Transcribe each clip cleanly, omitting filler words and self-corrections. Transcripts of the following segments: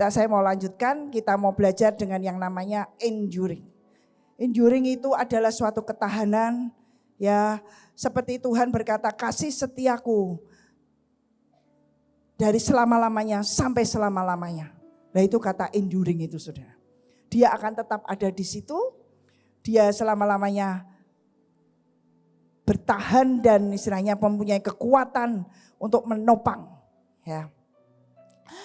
Saya mau lanjutkan, kita mau belajar dengan yang namanya enduring. Enduring itu adalah suatu ketahanan, ya, seperti Tuhan berkata, kasih setiaku dari selama-lamanya sampai selama-lamanya. Nah itu kata enduring itu, saudara. Dia akan tetap ada di situ, dia selama-lamanya bertahan dan istilahnya mempunyai kekuatan untuk menopang. Ya.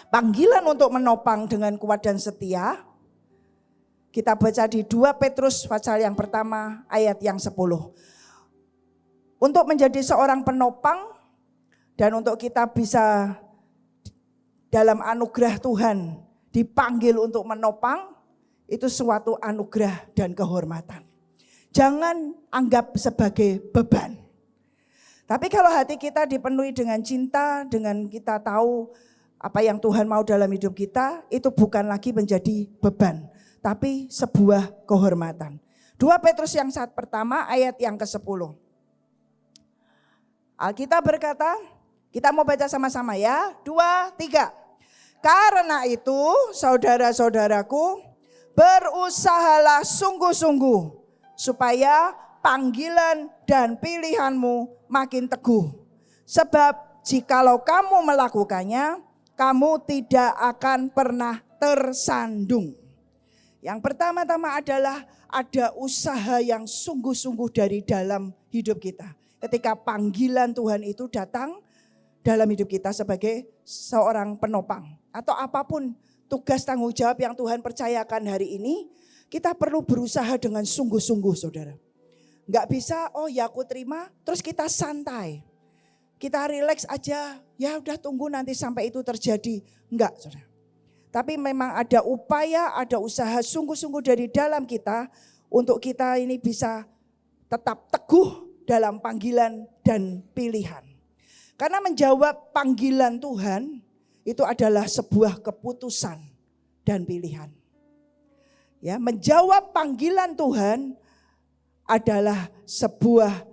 Panggilan untuk menopang dengan kuat dan setia, kita baca di 2 Petrus pasal yang pertama ayat yang 10. Untuk menjadi seorang penopang dan untuk kita bisa dalam anugerah Tuhan dipanggil untuk menopang, itu suatu anugerah dan kehormatan. Jangan anggap sebagai beban. Tapi kalau hati kita dipenuhi dengan cinta, dengan kita tahu apa yang Tuhan mau dalam hidup kita, itu bukan lagi menjadi beban, tapi sebuah kehormatan. 2 Petrus yang pertama ayat yang ke-10. Alkitab berkata, kita mau baca sama-sama ya, 2, 3. Karena itu saudara-saudaraku, berusahalah sungguh-sungguh supaya panggilan dan pilihanmu makin teguh. Sebab jikalau kamu melakukannya, kamu tidak akan pernah tersandung. Yang pertama-tama adalah ada usaha yang sungguh-sungguh dari dalam hidup kita. Ketika panggilan Tuhan itu datang dalam hidup kita sebagai seorang penopang. Atau apapun tugas tanggung jawab yang Tuhan percayakan hari ini, kita perlu berusaha dengan sungguh-sungguh, saudara. Enggak bisa, oh ya aku terima, terus kita santai. Kita rileks aja, ya udah tunggu nanti sampai itu terjadi. Enggak, saudara. Tapi memang ada upaya, ada usaha sungguh-sungguh dari dalam kita untuk kita ini bisa tetap teguh dalam panggilan dan pilihan. Karena menjawab panggilan Tuhan itu adalah sebuah keputusan dan pilihan. Ya, menjawab panggilan Tuhan adalah sebuah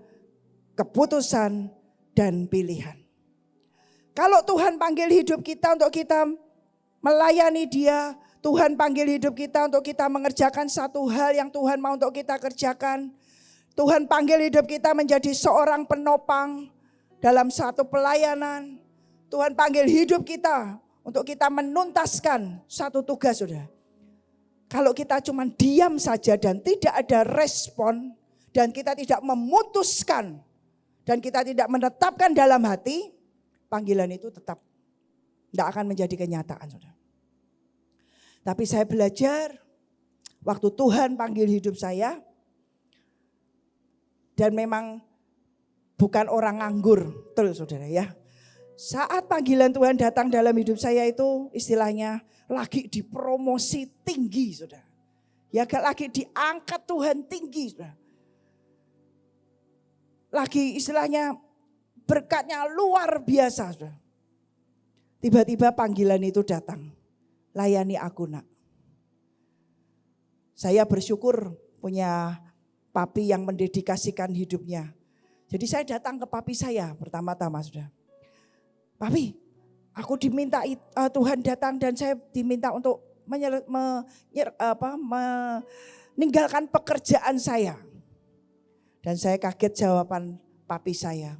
keputusan dan pilihan. Kalau Tuhan panggil hidup kita untuk kita melayani Dia, Tuhan panggil hidup kita untuk kita mengerjakan satu hal yang Tuhan mau untuk kita kerjakan. Tuhan panggil hidup kita menjadi seorang penopang dalam satu pelayanan. Tuhan panggil hidup kita untuk kita menuntaskan satu tugas, saudara. Kalau kita cuma diam saja dan tidak ada respon, dan kita tidak memutuskan, dan kita tidak menetapkan dalam hati, panggilan itu tetap tidak akan menjadi kenyataan, saudara. Tapi saya belajar, waktu Tuhan panggil hidup saya, dan memang bukan orang nganggur, betul saudara ya. Saat panggilan Tuhan datang dalam hidup saya itu istilahnya lagi dipromosi tinggi, saudara. Ya lagi diangkat Tuhan tinggi, saudara. Lagi istilahnya berkatnya luar biasa, saudara. Tiba-tiba panggilan itu datang. Layani aku, nak. Saya bersyukur punya papi yang mendedikasikan hidupnya. Jadi saya datang ke papi saya pertama-tama, saudara. Papi, aku diminta Tuhan datang dan saya diminta untuk meninggalkan pekerjaan saya. Dan saya kaget jawaban papi saya.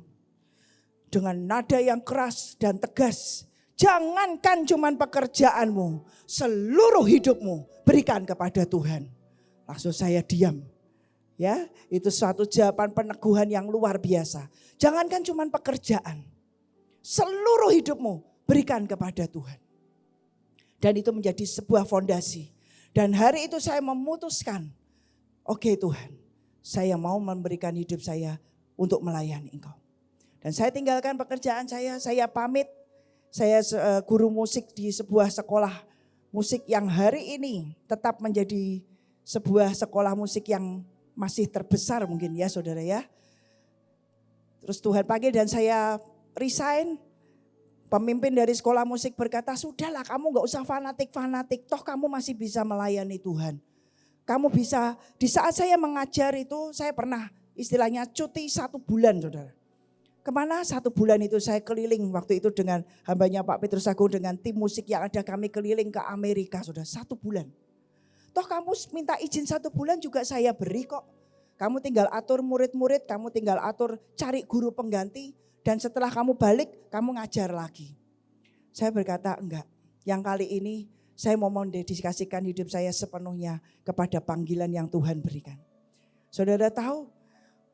Dengan nada yang keras dan tegas. Jangankan cuman pekerjaanmu, seluruh hidupmu berikan kepada Tuhan. Langsung saya diam. Ya, itu suatu jawaban peneguhan yang luar biasa. Jangankan cuman pekerjaan, seluruh hidupmu berikan kepada Tuhan. Dan itu menjadi sebuah fondasi. Dan hari itu saya memutuskan, oke Tuhan, saya mau memberikan hidup saya untuk melayani Engkau. Dan saya tinggalkan pekerjaan saya pamit. Saya guru musik di sebuah sekolah musik yang hari ini tetap menjadi sebuah sekolah musik yang masih terbesar mungkin ya saudara ya. Terus Tuhan panggil dan saya resign. Pemimpin dari sekolah musik berkata, sudahlah kamu gak usah fanatik-fanatik, toh kamu masih bisa melayani Tuhan. Kamu bisa, di saat saya mengajar itu saya pernah istilahnya cuti 1 bulan saudara. Kemana 1 bulan itu saya keliling waktu itu dengan hambanya Pak Petrus Agung dengan tim musik yang ada, kami keliling ke Amerika sudah 1 bulan. Toh kamu minta izin 1 bulan juga saya beri kok. Kamu tinggal atur murid-murid, kamu tinggal atur cari guru pengganti. Dan setelah kamu balik kamu ngajar lagi. Saya berkata enggak, yang kali ini saya mau mendedikasikan hidup saya sepenuhnya kepada panggilan yang Tuhan berikan. Saudara tahu?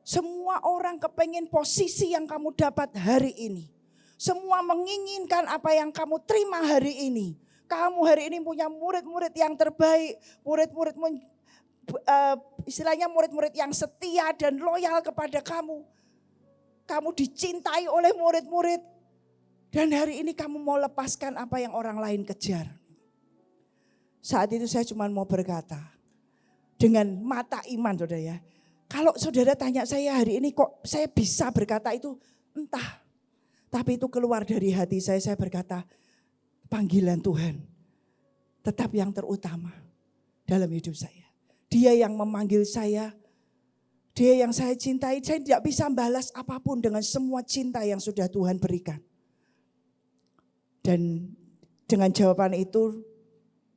Semua orang kepengen posisi yang kamu dapat hari ini. Semua menginginkan apa yang kamu terima hari ini. Kamu hari ini punya murid-murid yang terbaik. Istilahnya murid-murid yang setia dan loyal kepada kamu. Kamu dicintai oleh murid-murid. Dan hari ini kamu mau lepaskan apa yang orang lain kejar. Saat itu saya cuma mau berkata. Dengan mata iman saudara ya. Kalau saudara tanya saya hari ini kok saya bisa berkata itu, entah. Tapi itu keluar dari hati saya berkata, panggilan Tuhan tetap yang terutama dalam hidup saya. Dia yang memanggil saya, dia yang saya cintai, saya tidak bisa balas apapun dengan semua cinta yang sudah Tuhan berikan. Dan dengan jawaban itu,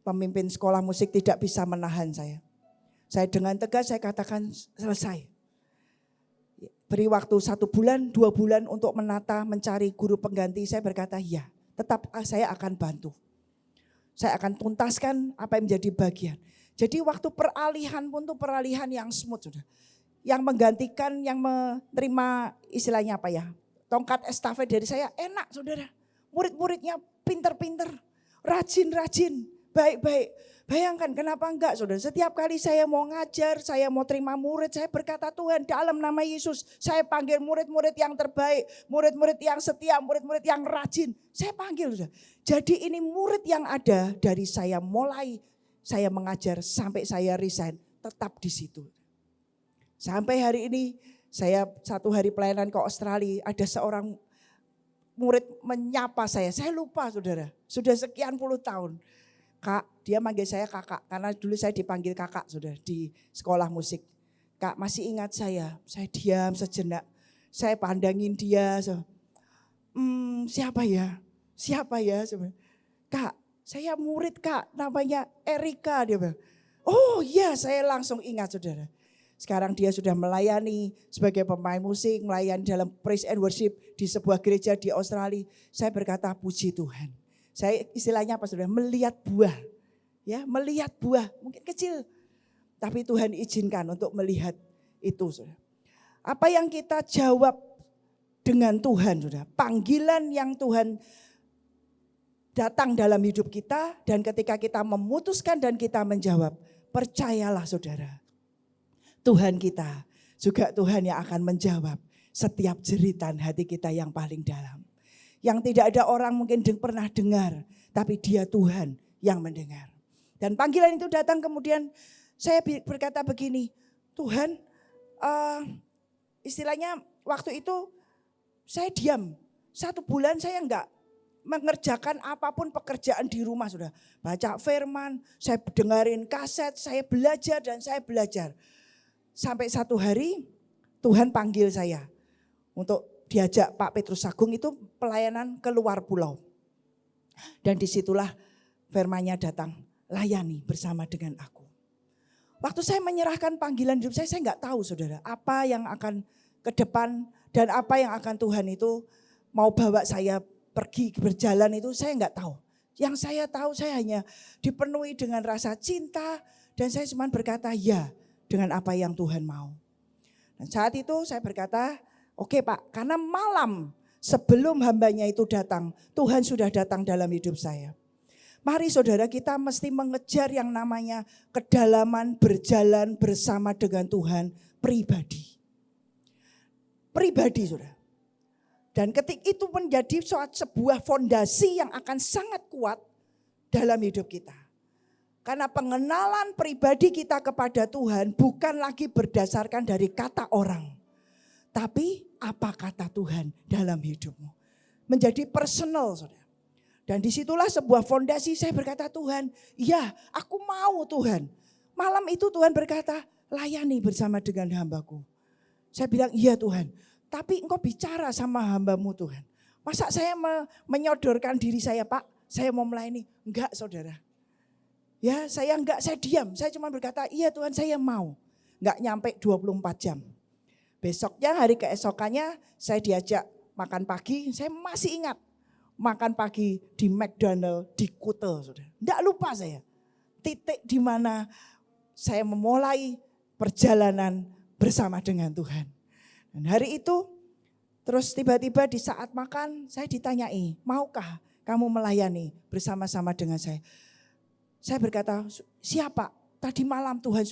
pemimpin sekolah musik tidak bisa menahan saya. Saya dengan tegas saya katakan selesai. Beri waktu 1 bulan, 2 bulan untuk menata, mencari guru pengganti. Saya berkata ya, tetap saya akan bantu. Saya akan tuntaskan apa yang menjadi bagian. Jadi waktu peralihan pun tuh peralihan yang smooth sudah. Yang menggantikan, yang menerima istilahnya apa ya, tongkat estafet dari saya enak saudara. Murid-muridnya pinter-pinter, rajin-rajin, baik-baik. Bayangkan kenapa enggak saudara, setiap kali saya mau ngajar, saya mau terima murid, saya berkata Tuhan dalam nama Yesus, saya panggil murid-murid yang terbaik, murid-murid yang setia, murid-murid yang rajin, saya panggil saudara. Jadi ini murid yang ada dari saya mulai saya mengajar sampai saya resign, tetap di situ. Sampai hari ini saya 1 hari pelayanan ke Australia, ada seorang murid menyapa saya lupa saudara, sudah sekian puluh tahun. Kak, dia manggil saya kakak karena dulu saya dipanggil kakak sudah di sekolah musik. Kak masih ingat saya diam sejenak, saya pandangin dia. Siapa ya? Kak, saya murid kak, namanya Erika dia bilang. Oh iya, saya langsung ingat saudara. Sekarang dia sudah melayani sebagai pemain musik, melayani dalam praise and worship di sebuah gereja di Australia. Saya berkata puji Tuhan. Saya istilahnya apa saudara, melihat buah. Ya, melihat buah, mungkin kecil. Tapi Tuhan izinkan untuk melihat itu saudara. Apa yang kita jawab dengan Tuhan saudara, panggilan yang Tuhan datang dalam hidup kita dan ketika kita memutuskan dan kita menjawab, percayalah saudara. Tuhan kita juga Tuhan yang akan menjawab setiap jeritan hati kita yang paling dalam. Yang tidak ada orang mungkin pernah dengar, tapi dia Tuhan yang mendengar. Dan panggilan itu datang kemudian saya berkata begini, Tuhan istilahnya waktu itu saya diam. 1 bulan saya enggak mengerjakan apapun pekerjaan di rumah sudah. Baca firman, saya dengerin kaset, saya belajar dan saya belajar. Sampai 1 hari Tuhan panggil saya untuk diajak Pak Petrus Agung itu pelayanan ke luar pulau. Dan disitulah firman-Nya datang, layani bersama dengan aku. Waktu saya menyerahkan panggilan hidup saya enggak tahu saudara apa yang akan ke depan dan apa yang akan Tuhan itu mau bawa saya pergi berjalan itu saya enggak tahu. Yang saya tahu saya hanya dipenuhi dengan rasa cinta dan saya cuma berkata ya dengan apa yang Tuhan mau. Dan saat itu saya berkata, oke Pak, karena malam sebelum hambanya itu datang, Tuhan sudah datang dalam hidup saya. Mari saudara kita mesti mengejar yang namanya kedalaman berjalan bersama dengan Tuhan pribadi. Pribadi saudara. Dan ketika itu menjadi sebuah fondasi yang akan sangat kuat dalam hidup kita. Karena pengenalan pribadi kita kepada Tuhan bukan lagi berdasarkan dari kata orang. Tapi apa kata Tuhan dalam hidupmu. Menjadi personal saudara. Dan disitulah sebuah fondasi saya berkata Tuhan, ya aku mau Tuhan. Malam itu Tuhan berkata layani bersama dengan hambaku. Saya bilang iya Tuhan, Tapi engkau bicara sama hamba-Mu Tuhan. Masa saya menyodorkan diri saya, Pak, saya mau melayani? Enggak saudara. Ya saya enggak, saya diam. Saya cuma berkata, iya Tuhan saya mau. Enggak nyampe 24 jam. Besoknya hari keesokannya saya diajak makan pagi. Saya masih ingat makan pagi di McDonald di Kute. Saudara. Enggak lupa saya. Titik di mana saya memulai perjalanan bersama dengan Tuhan. Dan hari itu terus tiba-tiba di saat makan saya ditanyai, maukah kamu melayani bersama-sama dengan saya? Saya berkata, siapa? Tadi malam Tuhan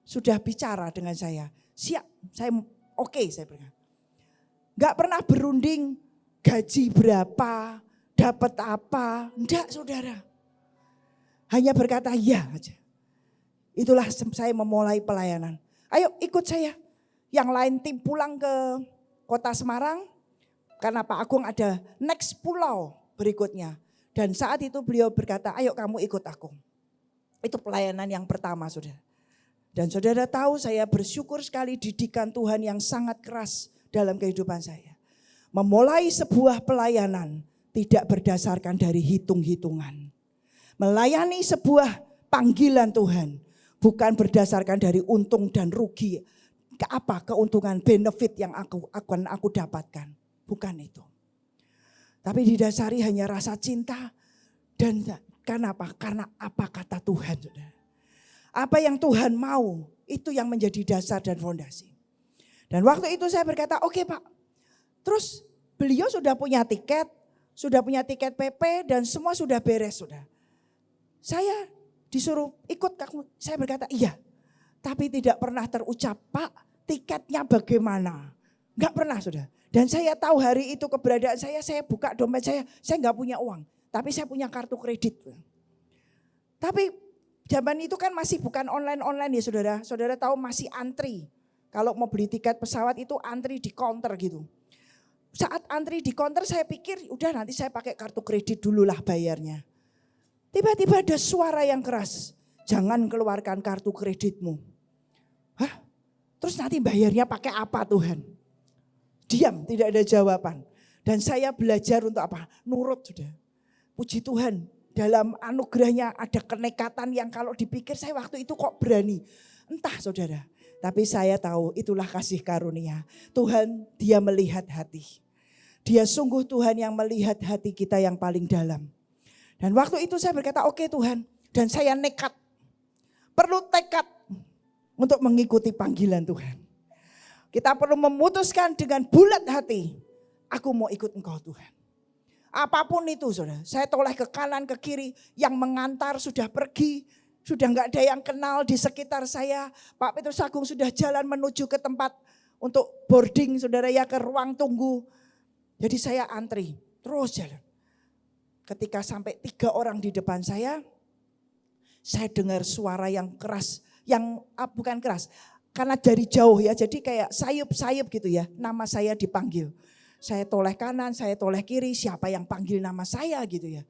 sudah bicara dengan saya. Siap, saya oke, saya berkata. Gak pernah berunding gaji berapa, dapat apa, enggak saudara. Hanya berkata ya aja. Itulah saya memulai pelayanan. Ayo ikut saya. Yang lain tim pulang ke Kota Semarang. Karena Pak Agung ada next pulau berikutnya. Dan saat itu beliau berkata, ayo kamu ikut aku. Itu pelayanan yang pertama saudara. Dan saudara tahu saya bersyukur sekali didikan Tuhan yang sangat keras dalam kehidupan saya. Memulai sebuah pelayanan tidak berdasarkan dari hitung-hitungan. Melayani sebuah panggilan Tuhan bukan berdasarkan dari untung dan rugi. Keuntungan, benefit yang akan aku dapatkan. Bukan itu. Tapi didasari hanya rasa cinta dan kenapa? Karena apa kata Tuhan. Saudara. Apa yang Tuhan mau itu yang menjadi dasar dan fondasi. Dan waktu itu saya berkata oke Pak. Terus beliau sudah punya tiket PP dan semua sudah beres sudah. Saya disuruh ikut, saya berkata iya. Tapi tidak pernah terucap, Pak tiketnya bagaimana? Enggak pernah sudah. Dan saya tahu hari itu keberadaan saya buka dompet saya enggak punya uang. Tapi saya punya kartu kredit. Tapi zaman itu kan masih bukan online ya saudara. Saudara tahu masih antri. Kalau mau beli tiket pesawat itu antri di counter gitu. Saat antri di counter saya pikir udah nanti saya pakai kartu kredit dulu lah bayarnya. Tiba-tiba ada suara yang keras. Jangan keluarkan kartu kreditmu. Hah? Terus nanti bayarnya pakai apa Tuhan? Diam, tidak ada jawaban. Dan saya belajar untuk apa? Nurut sudah. Puji Tuhan, dalam anugerahnya ada kenekatan yang kalau dipikir saya waktu itu kok berani. Entah saudara, tapi saya tahu itulah kasih karunia. Tuhan dia melihat hati. Dia sungguh Tuhan yang melihat hati kita yang paling dalam. Dan waktu itu saya berkata oke Tuhan. Dan saya nekat. Perlu tekad untuk mengikuti panggilan Tuhan. Kita perlu memutuskan dengan bulat hati. Aku mau ikut Engkau Tuhan. Apapun itu saudara. Saya toleh ke kanan ke kiri. Yang mengantar sudah pergi. Sudah enggak ada yang kenal di sekitar saya. Pak Petrus Agung sudah jalan menuju ke tempat untuk boarding saudara ya ke ruang tunggu. Jadi saya antri. Terus jalan. Ketika sampai 3 orang di depan saya dengar suara yang keras, yang bukan keras, karena dari jauh ya, jadi kayak sayup-sayup gitu ya, nama saya dipanggil. Saya toleh kanan, saya toleh kiri, siapa yang panggil nama saya gitu ya.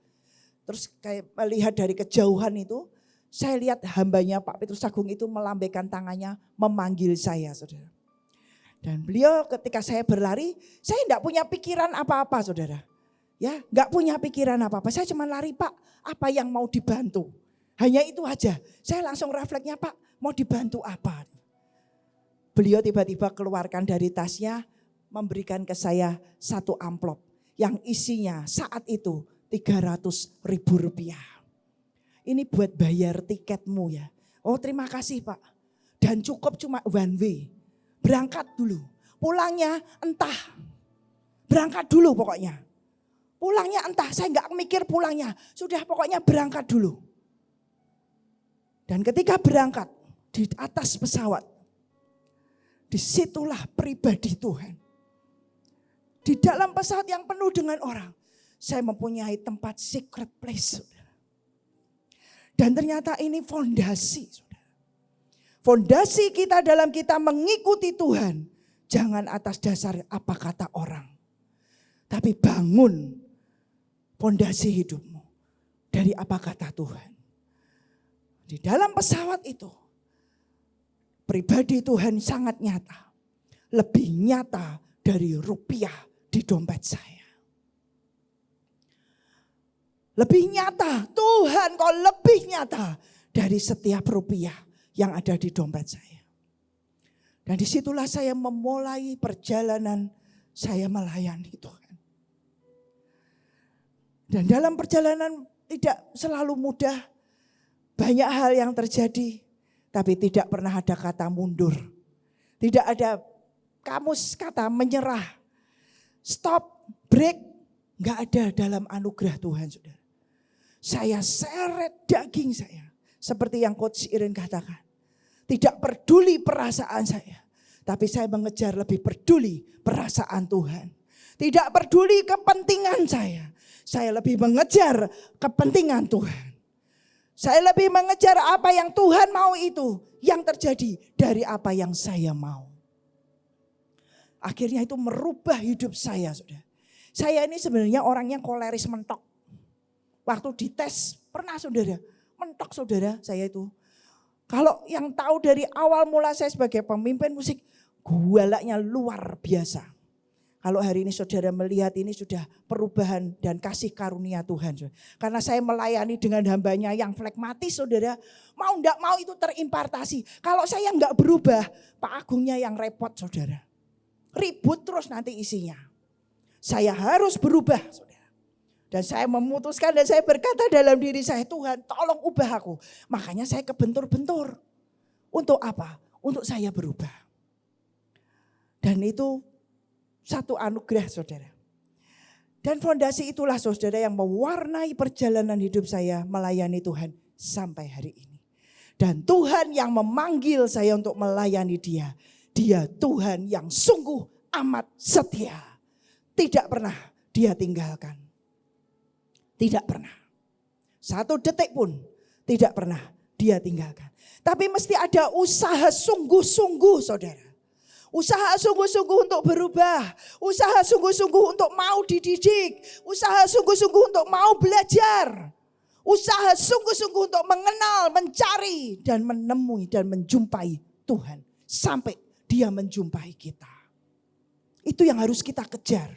Terus kayak melihat dari kejauhan itu, saya lihat hambanya Pak Petrus Agung itu melambaikan tangannya memanggil saya saudara. Dan beliau ketika saya berlari, saya enggak punya pikiran apa-apa saudara. Ya, enggak punya pikiran apa-apa, saya cuma lari Pak, apa yang mau dibantu. Hanya itu aja. Saya langsung refleksnya Pak mau dibantu apa. Beliau tiba-tiba keluarkan dari tasnya memberikan ke saya 1 amplop. Yang isinya saat itu 300.000 rupiah. Ini buat bayar tiketmu ya. Oh terima kasih Pak. Dan cukup cuma one way. Berangkat dulu. Pulangnya entah. Berangkat dulu pokoknya. Pulangnya entah. Saya enggak mikir pulangnya. Sudah pokoknya berangkat dulu. Dan ketika berangkat di atas pesawat, disitulah pribadi Tuhan. Di dalam pesawat yang penuh dengan orang, saya mempunyai tempat secret place. Saudara. Dan ternyata ini fondasi. Saudara. Fondasi kita dalam kita mengikuti Tuhan, jangan atas dasar apa kata orang. Tapi bangun fondasi hidupmu dari apa kata Tuhan. Di dalam pesawat itu, pribadi Tuhan sangat nyata. Lebih nyata dari rupiah di dompet saya. Lebih nyata, Tuhan kau lebih nyata dari setiap rupiah yang ada di dompet saya. Dan disitulah saya memulai perjalanan saya melayani Tuhan. Dan dalam perjalanan tidak selalu mudah, banyak hal yang terjadi, tapi tidak pernah ada kata mundur. Tidak ada kamus kata menyerah, stop, break, gak ada dalam anugerah Tuhan, saudara. Saya seret daging saya, seperti yang Coach Irin katakan. Tidak peduli perasaan saya, tapi saya mengejar lebih peduli perasaan Tuhan. Tidak peduli kepentingan saya lebih mengejar kepentingan Tuhan. Saya lebih mengejar apa yang Tuhan mau itu yang terjadi dari apa yang saya mau. Akhirnya itu merubah hidup saya, saudara. Saya ini sebenarnya orang yang koleris mentok. Waktu dites pernah saudara, mentok saudara saya itu. Kalau yang tahu dari awal mula saya sebagai pemimpin musik, gualaknya luar biasa. Kalau hari ini saudara melihat ini sudah perubahan dan kasih karunia Tuhan. Karena saya melayani dengan hambanya yang flekmatis saudara. Mau enggak mau itu terimpartasi. Kalau saya enggak berubah, Pak Agungnya yang repot saudara. Ribut terus nanti isinya. Saya harus berubah saudara. Dan saya memutuskan dan saya berkata dalam diri saya, Tuhan tolong ubah aku. Makanya saya kebentur-bentur. Untuk apa? Untuk saya berubah. Dan itu satu anugerah saudara. Dan fondasi itulah saudara yang mewarnai perjalanan hidup saya melayani Tuhan sampai hari ini. Dan Tuhan yang memanggil saya untuk melayani dia. Dia Tuhan yang sungguh amat setia. Tidak pernah dia tinggalkan. Tidak pernah. Satu detik pun tidak pernah dia tinggalkan. Tapi mesti ada usaha sungguh-sungguh saudara. Usaha sungguh-sungguh untuk berubah. Usaha sungguh-sungguh untuk mau dididik. Usaha sungguh-sungguh untuk mau belajar. Usaha sungguh-sungguh untuk mengenal, mencari dan menemui dan menjumpai Tuhan. Sampai dia menjumpai kita. Itu yang harus kita kejar.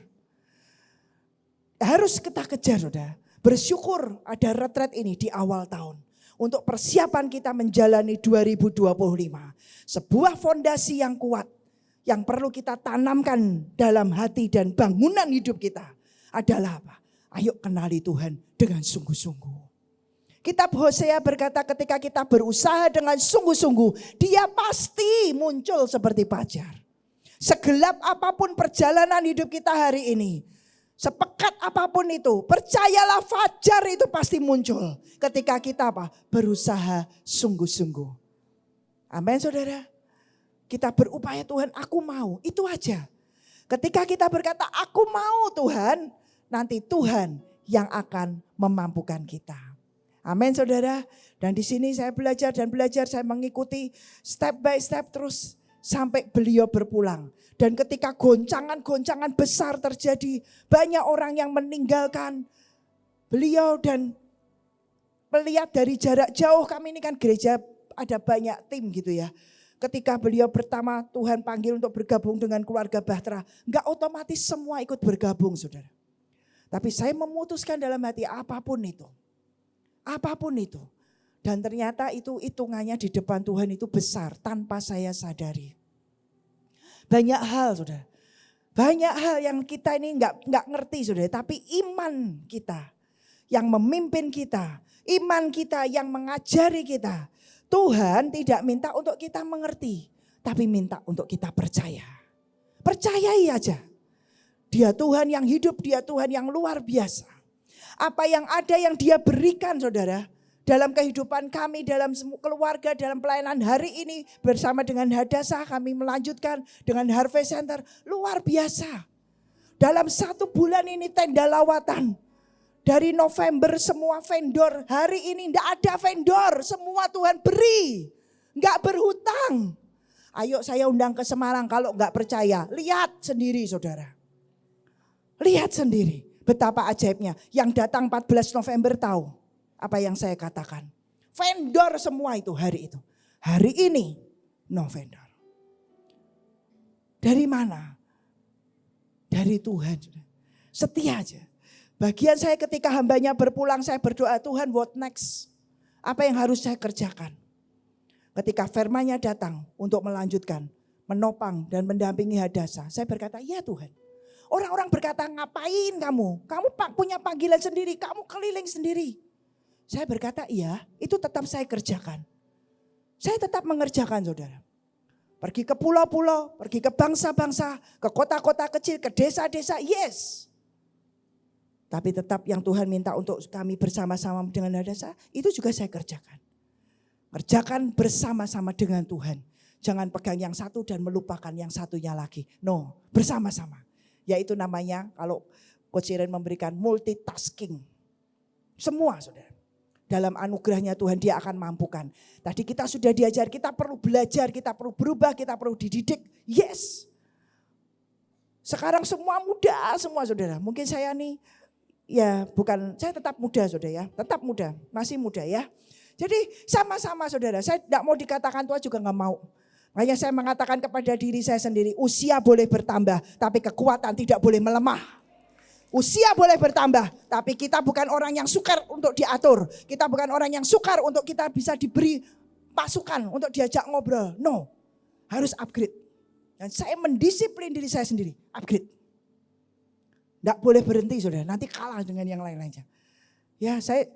Harus kita kejar saudara. Bersyukur ada retret ini di awal tahun. Untuk persiapan kita menjalani 2025. Sebuah fondasi yang kuat. Yang perlu kita tanamkan dalam hati dan bangunan hidup kita. Adalah apa? Ayo kenali Tuhan dengan sungguh-sungguh. Kitab Hosea berkata ketika kita berusaha dengan sungguh-sungguh. Dia pasti muncul seperti fajar. Segelap apapun perjalanan hidup kita hari ini. Sepekat apapun itu, percayalah fajar itu pasti muncul ketika kita apa? Berusaha sungguh-sungguh. Amin saudara. Kita berupaya Tuhan aku mau, itu aja. Ketika kita berkata aku mau Tuhan, nanti Tuhan yang akan memampukan kita. Amin saudara. Dan di sini saya belajar dan belajar, saya mengikuti step by step terus sampai beliau berpulang. Dan ketika goncangan-goncangan besar terjadi, banyak orang yang meninggalkan beliau dan melihat dari jarak jauh. Kami ini kan gereja ada banyak tim gitu ya. Ketika beliau pertama Tuhan panggil untuk bergabung dengan keluarga Bahtera, enggak otomatis semua ikut bergabung saudara. Tapi saya memutuskan dalam hati apapun itu. Apapun itu. Dan ternyata itu hitungannya di depan Tuhan itu besar tanpa saya sadari. Banyak hal saudara. Banyak hal yang kita ini enggak ngerti saudara. Tapi iman kita yang memimpin kita. Iman kita yang mengajari kita. Tuhan tidak minta untuk kita mengerti. Tapi minta untuk kita percaya. Percayai aja. Dia Tuhan yang hidup. Dia Tuhan yang luar biasa. Apa yang ada yang dia berikan saudara. Dalam kehidupan kami, dalam keluarga, dalam pelayanan hari ini bersama dengan Hadassah kami melanjutkan dengan Harvest Center. Luar biasa. Dalam 1 bulan ini tenda lawatan. Dari November semua vendor, hari ini tidak ada vendor. Semua Tuhan beri, enggak berhutang. Ayo saya undang ke Semarang kalau enggak percaya. Lihat sendiri saudara. Lihat sendiri betapa ajaibnya. Yang datang 14 November tahu. Apa yang saya katakan. Vendor semua itu hari itu. Hari ini no vendor. Dari mana? dari Tuhan. Setia aja. Bagian saya ketika hambanya berpulang, saya berdoa, Tuhan what next? Apa yang harus saya kerjakan? Ketika firman-Nya datang untuk melanjutkan, menopang dan mendampingi Hadasa, saya berkata, ya Tuhan. Orang-orang berkata, ngapain kamu? Kamu punya panggilan sendiri, kamu keliling sendiri. Saya berkata, iya, itu tetap saya kerjakan. Saya tetap mengerjakan, saudara. Pergi ke pulau-pulau, pergi ke bangsa-bangsa, ke kota-kota kecil, ke desa-desa, yes. Tapi tetap yang Tuhan minta untuk kami bersama-sama dengan Hadasa, itu juga saya kerjakan. Kerjakan bersama-sama dengan Tuhan. Jangan pegang yang satu dan melupakan yang satunya lagi. No, bersama-sama. Yaitu namanya kalau Coach Iren memberikan multitasking. Semua saudara. Dalam anugerahnya Tuhan dia akan mampukan. Tadi kita sudah diajar, kita perlu belajar, kita perlu berubah, kita perlu dididik. Yes. Sekarang semua muda semua saudara. Mungkin saya nih ya bukan, saya tetap muda saudara ya. Tetap muda, masih muda ya. Jadi sama-sama saudara, saya tidak mau dikatakan tua juga nggak mau. Makanya saya mengatakan kepada diri saya sendiri, usia boleh bertambah, tapi kekuatan tidak boleh melemah. Usia boleh bertambah, tapi kita bukan orang yang sukar untuk diatur. Kita bukan orang yang sukar untuk kita bisa diberi masukan untuk diajak ngobrol. No, harus upgrade. Dan saya mendisiplin diri saya sendiri, upgrade. Tidak boleh berhenti saudara, nanti kalah dengan yang lain-lainnya. Ya saya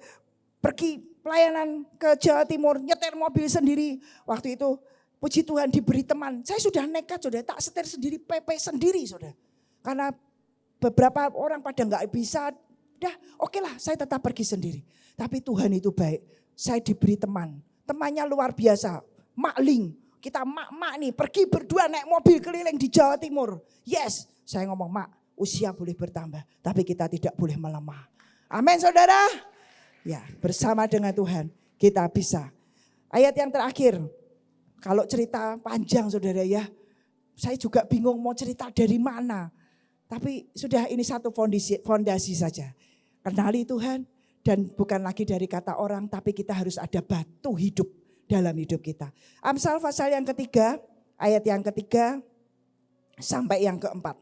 pergi pelayanan ke Jawa Timur, nyetir mobil sendiri. Waktu itu puji Tuhan diberi teman. Saya sudah nekat saudara, tak setir sendiri, PP sendiri saudara. Karena beberapa orang pada nggak bisa, dah oke lah saya tetap pergi sendiri. Tapi Tuhan itu baik, saya diberi teman. Temannya luar biasa, makling. Kita mak-mak nih pergi berdua naik mobil keliling di Jawa Timur. Yes, saya ngomong mak, usia boleh bertambah, tapi kita tidak boleh melemah. Amin saudara. Ya bersama dengan Tuhan kita bisa. Ayat yang terakhir. Kalau cerita panjang saudara ya, saya juga bingung mau cerita dari mana. Tapi sudah ini satu fondasi saja. Kenali Tuhan dan bukan lagi dari kata orang, tapi kita harus ada batu hidup dalam hidup kita. Amsal pasal yang ketiga, ayat yang ketiga sampai yang keempat.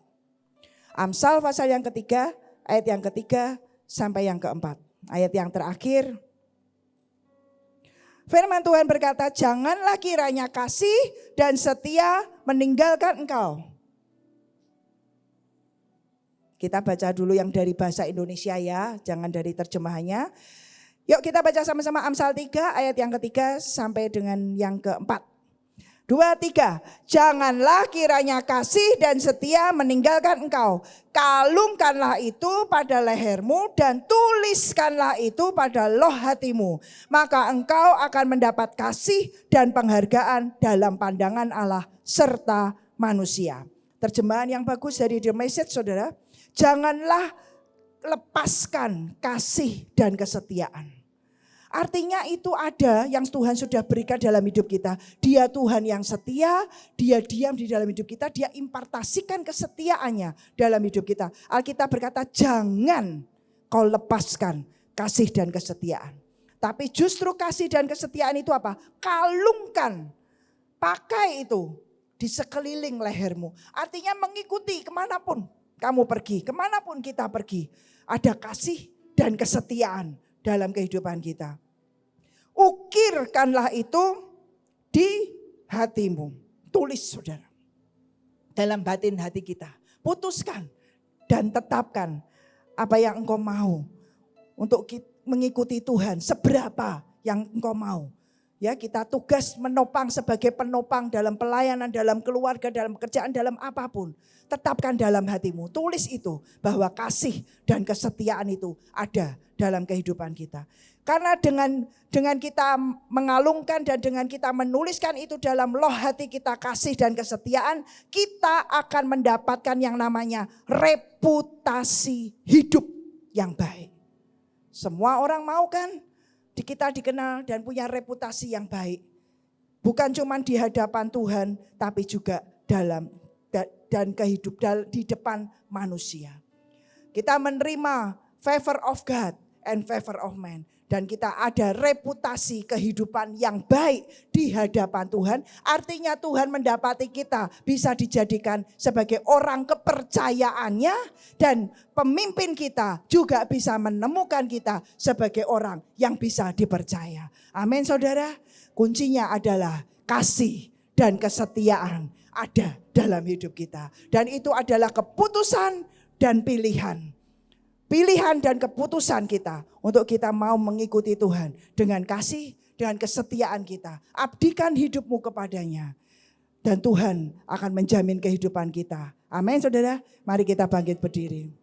Amsal pasal yang ketiga, ayat yang ketiga sampai yang keempat. Ayat yang terakhir. Firman Tuhan berkata, janganlah kiranya kasih dan setia meninggalkan engkau. Kita baca dulu yang dari bahasa Indonesia ya, jangan dari terjemahannya. Yuk kita baca sama-sama Amsal 3 ayat yang ketiga sampai dengan yang keempat. 2, 3. Janganlah kiranya kasih dan setia meninggalkan engkau. Kalungkanlah itu pada lehermu dan tuliskanlah itu pada loh hatimu. Maka engkau akan mendapat kasih dan penghargaan dalam pandangan Allah serta manusia. Terjemahan yang bagus dari The Message saudara. Janganlah lepaskan kasih dan kesetiaan. Artinya itu ada yang Tuhan sudah berikan dalam hidup kita. Dia Tuhan yang setia, dia diam di dalam hidup kita, dia impartasikan kesetiaannya dalam hidup kita. Alkitab berkata jangan kau lepaskan kasih dan kesetiaan. Tapi justru kasih dan kesetiaan itu apa? Kalungkan, pakai itu di sekeliling lehermu. Artinya mengikuti kemanapun kamu pergi, kemanapun kita pergi. Ada kasih dan kesetiaan dalam kehidupan kita. Ukirkanlah itu di hatimu. Tulis saudara. Dalam batin hati kita. Putuskan dan tetapkan apa yang engkau mau. Untuk mengikuti Tuhan. Seberapa yang engkau mau. Ya, kita tugas menopang sebagai penopang dalam pelayanan, dalam keluarga, dalam pekerjaan, dalam apapun. Tetapkan dalam hatimu, tulis itu bahwa kasih dan kesetiaan itu ada dalam kehidupan kita. Karena dengan kita mengalungkan dan dengan kita menuliskan itu dalam loh hati kita kasih dan kesetiaan, kita akan mendapatkan yang namanya reputasi hidup yang baik. Semua orang mau kan? Kita dikenal dan punya reputasi yang baik. Bukan cuma di hadapan Tuhan, tapi juga dalam dan kehidupan di depan manusia. Kita menerima favor of God and favor of man. dan kita ada reputasi kehidupan yang baik di hadapan Tuhan, artinya Tuhan mendapati kita bisa dijadikan sebagai orang kepercayaannya, dan pemimpin kita juga bisa menemukan kita sebagai orang yang bisa dipercaya. Amin saudara. Kuncinya adalah kasih dan kesetiaan ada dalam hidup kita. Dan itu adalah keputusan dan pilihan. Pilihan dan keputusan kita untuk kita mau mengikuti Tuhan dengan kasih, dengan kesetiaan kita. Abdikan hidupmu kepadanya. Dan Tuhan akan menjamin kehidupan kita. Amin saudara. Mari kita bangkit berdiri.